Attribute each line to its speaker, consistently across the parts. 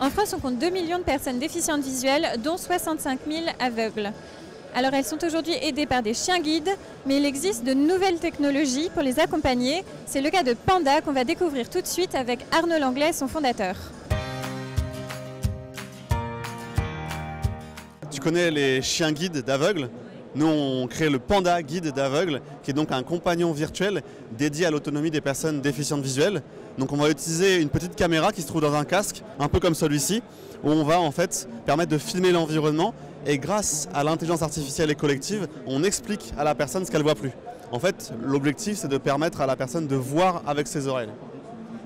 Speaker 1: En France, on compte 2 millions de personnes déficientes visuelles, dont 65 000 aveugles. Alors elles sont aujourd'hui aidées par des chiens guides, mais il existe de nouvelles technologies pour les accompagner. C'est le cas de Panda qu'on va découvrir tout de suite avec Arnaud Langlais, son fondateur.
Speaker 2: Tu connais les chiens guides d'aveugles? Nous, on crée le Panda Guide d'aveugles, qui est donc un compagnon virtuel dédié à l'autonomie des personnes déficientes visuelles. Donc on va utiliser une petite caméra qui se trouve dans un casque, un peu comme celui-ci, où on va en fait permettre de filmer l'environnement et grâce à l'intelligence artificielle et collective, on explique à la personne ce qu'elle ne voit plus. En fait, l'objectif, c'est de permettre à la personne de voir avec ses oreilles.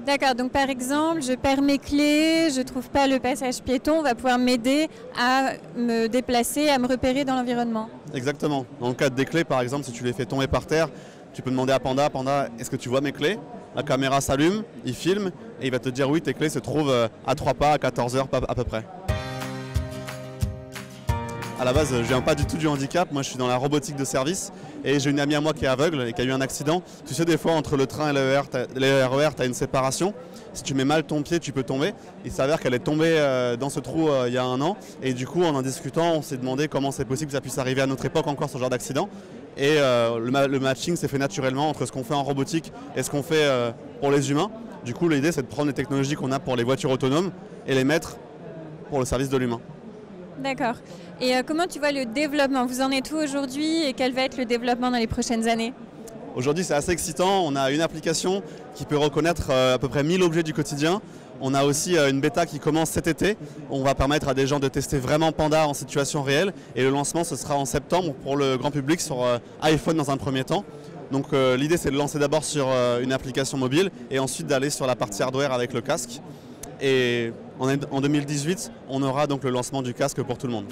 Speaker 1: D'accord, donc par exemple, je perds mes clés, je ne trouve pas le passage piéton, on va pouvoir m'aider à me déplacer, à me repérer dans l'environnement.
Speaker 2: Exactement. Dans le cadre des clés, par exemple, si tu les fais tomber par terre, tu peux demander à Panda, Panda, est-ce que tu vois mes clés? La caméra s'allume, il filme et il va te dire oui, tes clés se trouvent à 3 pas, à 14 heures à peu près. À la base, je viens pas du tout du handicap, moi je suis dans la robotique de service et j'ai une amie à moi qui est aveugle et qui a eu un accident. Tu sais, des fois entre le train et le RER, tu as une séparation. Si tu mets mal ton pied, tu peux tomber. Il s'avère qu'elle est tombée dans ce trou il y a 1 an et du coup en discutant, on s'est demandé comment c'est possible que ça puisse arriver à notre époque encore ce genre d'accident. Et le matching s'est fait naturellement entre ce qu'on fait en robotique et ce qu'on fait pour les humains. Du coup, l'idée c'est de prendre les technologies qu'on a pour les voitures autonomes et les mettre pour le service de l'humain.
Speaker 1: D'accord. Et comment tu vois le développement? Vous en êtes où aujourd'hui et quel va être le développement dans les prochaines années?
Speaker 2: Aujourd'hui, c'est assez excitant. On a une application qui peut reconnaître à peu près 1000 objets du quotidien. On a aussi une bêta qui commence cet été. On va permettre à des gens de tester vraiment Panda en situation réelle. Et le lancement, ce sera en septembre pour le grand public sur iPhone dans un premier temps. Donc l'idée, c'est de lancer d'abord sur une application mobile et ensuite d'aller sur la partie hardware avec le casque. Et en 2018, on aura donc le lancement du casque pour tout le monde.